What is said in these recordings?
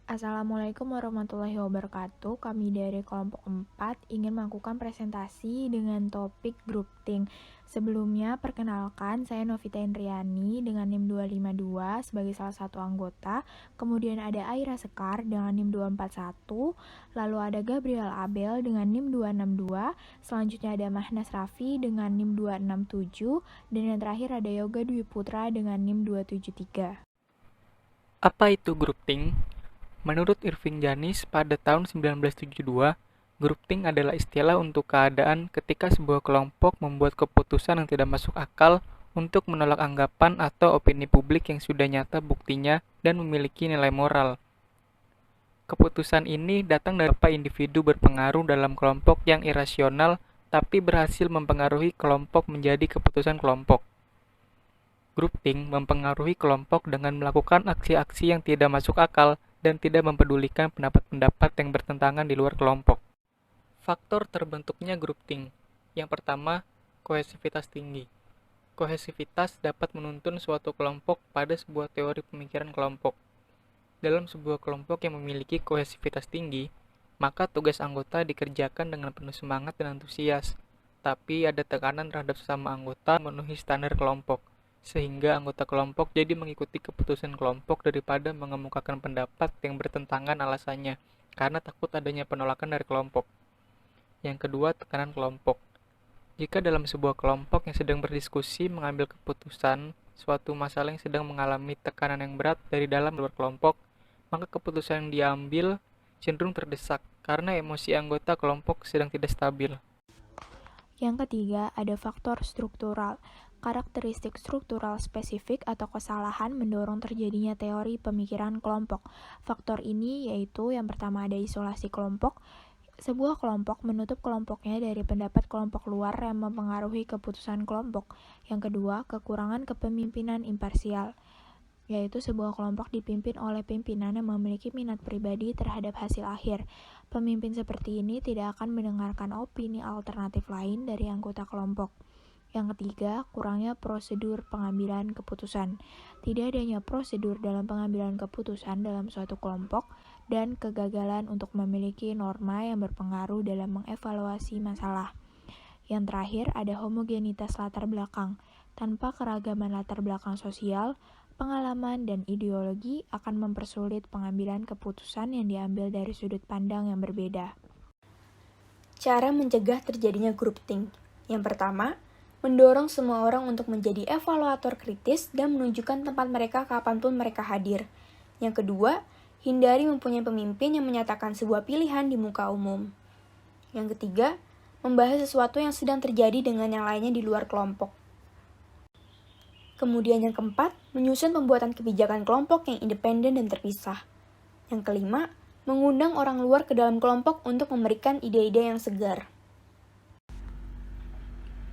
Assalamualaikum warahmatullahi wabarakatuh. Kami dari kelompok 4 ingin melakukan presentasi dengan topik group think. Sebelumnya, perkenalkan saya Novita Indriani dengan NIM 252 sebagai salah satu anggota. Kemudian ada Aira Sekar dengan NIM 241. Lalu ada Gabriel Abel dengan NIM 262. Selanjutnya ada Mahnas Raffi dengan NIM 267. Dan yang terakhir ada Yoga Dwi Putra dengan NIM 273. Apa itu groupthink? Menurut Irving Janis, pada tahun 1972, groupthink adalah istilah untuk keadaan ketika sebuah kelompok membuat keputusan yang tidak masuk akal untuk menolak anggapan atau opini publik yang sudah nyata buktinya dan memiliki nilai moral. Keputusan ini datang dari beberapa individu berpengaruh dalam kelompok yang irasional tapi berhasil mempengaruhi kelompok menjadi keputusan kelompok. Groupthink mempengaruhi kelompok dengan melakukan aksi-aksi yang tidak masuk akal dan tidak mempedulikan pendapat-pendapat yang bertentangan di luar kelompok. Faktor terbentuknya groupthink. Yang pertama, kohesivitas tinggi. Kohesivitas dapat menuntun suatu kelompok pada sebuah teori pemikiran kelompok. Dalam sebuah kelompok yang memiliki kohesivitas tinggi, maka tugas anggota dikerjakan dengan penuh semangat dan antusias, tapi ada tekanan terhadap sesama anggota memenuhi standar kelompok, sehingga anggota kelompok jadi mengikuti keputusan kelompok daripada mengemukakan pendapat yang bertentangan alasannya, karena takut adanya penolakan dari kelompok. Yang kedua, tekanan kelompok. Jika dalam sebuah kelompok yang sedang berdiskusi mengambil keputusan suatu masalah yang sedang mengalami tekanan yang berat dari dalam luar kelompok, maka keputusan yang diambil cenderung terdesak karena emosi anggota kelompok sedang tidak stabil. Yang ketiga, ada faktor struktural. Karakteristik struktural spesifik atau kesalahan mendorong terjadinya teori pemikiran kelompok. Faktor ini yaitu yang pertama ada isolasi kelompok. Sebuah kelompok menutup kelompoknya dari pendapat kelompok luar yang mempengaruhi keputusan kelompok. Yang kedua, kekurangan kepemimpinan imparsial, yaitu sebuah kelompok dipimpin oleh pimpinan yang memiliki minat pribadi terhadap hasil akhir. Pemimpin seperti ini tidak akan mendengarkan opini alternatif lain dari anggota kelompok. Yang ketiga, kurangnya prosedur pengambilan keputusan. Tidak adanya prosedur dalam pengambilan keputusan dalam suatu kelompok dan kegagalan untuk memiliki norma yang berpengaruh dalam mengevaluasi masalah. Yang terakhir, ada homogenitas latar belakang. Tanpa keragaman latar belakang sosial, pengalaman dan ideologi akan mempersulit pengambilan keputusan yang diambil dari sudut pandang yang berbeda. Cara mencegah terjadinya groupthink. Yang pertama, mendorong semua orang untuk menjadi evaluator kritis dan menunjukkan tempat mereka kapanpun mereka hadir. Yang kedua, hindari mempunyai pemimpin yang menyatakan sebuah pilihan di muka umum. Yang ketiga, membahas sesuatu yang sedang terjadi dengan yang lainnya di luar kelompok. Kemudian yang keempat, menyusun pembuatan kebijakan kelompok yang independen dan terpisah. Yang kelima, mengundang orang luar ke dalam kelompok untuk memberikan ide-ide yang segar.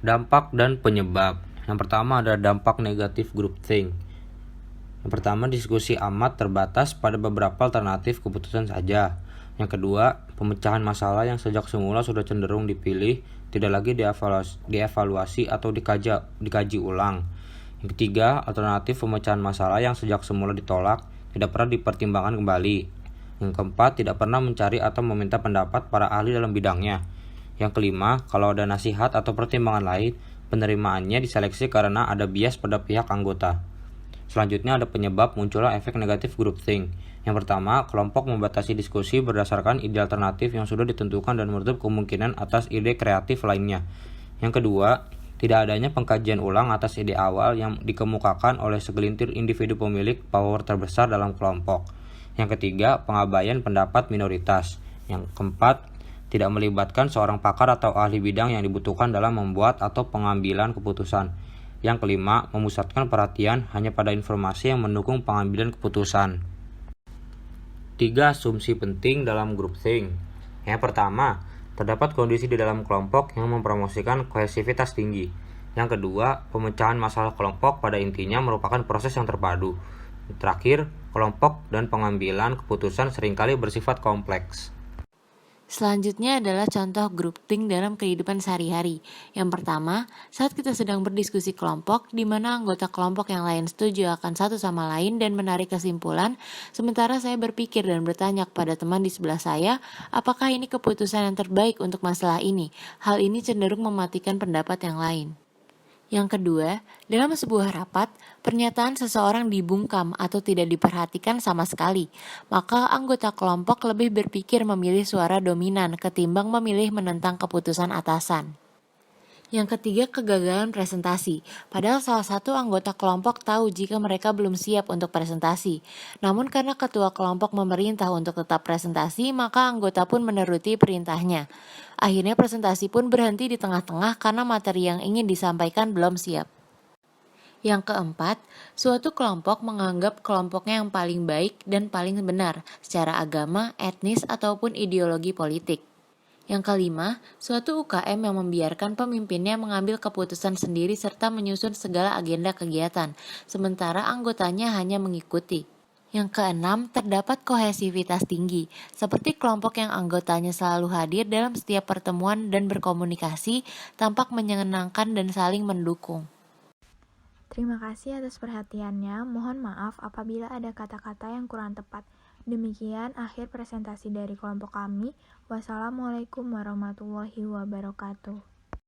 Dampak dan penyebab. Yang pertama adalah dampak negatif groupthink. Yang pertama, diskusi amat terbatas pada beberapa alternatif keputusan saja. Yang kedua, pemecahan masalah yang sejak semula sudah cenderung dipilih, tidak lagi dievaluasi atau dikaji ulang. Yang ketiga, alternatif pemecahan masalah yang sejak semula ditolak, tidak pernah dipertimbangkan kembali. Yang keempat, tidak pernah mencari atau meminta pendapat para ahli dalam bidangnya. Yang kelima, kalau ada nasihat atau pertimbangan lain, penerimaannya diseleksi karena ada bias pada pihak anggota. Selanjutnya ada penyebab munculnya efek negatif groupthink. Yang pertama, kelompok membatasi diskusi berdasarkan ide alternatif yang sudah ditentukan dan menutup kemungkinan atas ide kreatif lainnya. Yang kedua, tidak adanya pengkajian ulang atas ide awal yang dikemukakan oleh segelintir individu pemilik power terbesar dalam kelompok. Yang ketiga, pengabaian pendapat minoritas. Yang keempat, tidak melibatkan seorang pakar atau ahli bidang yang dibutuhkan dalam membuat atau pengambilan keputusan. Yang kelima, memusatkan perhatian hanya pada informasi yang mendukung pengambilan keputusan. 3 asumsi penting dalam groupthink. Yang pertama, terdapat kondisi di dalam kelompok yang mempromosikan kohesivitas tinggi. Yang kedua, pemecahan masalah kelompok pada intinya merupakan proses yang terpadu. Terakhir, kelompok dan pengambilan keputusan seringkali bersifat kompleks. Selanjutnya adalah contoh groupthink dalam kehidupan sehari-hari. Yang pertama, saat kita sedang berdiskusi kelompok, di mana anggota kelompok yang lain setuju akan satu sama lain dan menarik kesimpulan, sementara saya berpikir dan bertanya kepada teman di sebelah saya, apakah ini keputusan yang terbaik untuk masalah ini? Hal ini cenderung mematikan pendapat yang lain. Yang kedua, dalam sebuah rapat, pernyataan seseorang dibungkam atau tidak diperhatikan sama sekali, maka anggota kelompok lebih berpikir memilih suara dominan ketimbang memilih menentang keputusan atasan. Yang ketiga, kegagalan presentasi. Padahal salah satu anggota kelompok tahu jika mereka belum siap untuk presentasi. Namun karena ketua kelompok memerintah untuk tetap presentasi, maka anggota pun menuruti perintahnya. Akhirnya presentasi pun berhenti di tengah-tengah karena materi yang ingin disampaikan belum siap. Yang keempat, suatu kelompok menganggap kelompoknya yang paling baik dan paling benar secara agama, etnis, ataupun ideologi politik. Yang kelima, suatu UKM yang membiarkan pemimpinnya mengambil keputusan sendiri serta menyusun segala agenda kegiatan, sementara anggotanya hanya mengikuti. Yang keenam, terdapat kohesivitas tinggi, seperti kelompok yang anggotanya selalu hadir dalam setiap pertemuan dan berkomunikasi, tampak menyenangkan dan saling mendukung. Terima kasih atas perhatiannya. Mohon maaf apabila ada kata-kata yang kurang tepat. Demikian akhir presentasi dari kelompok kami. Wassalamualaikum warahmatullahi wabarakatuh.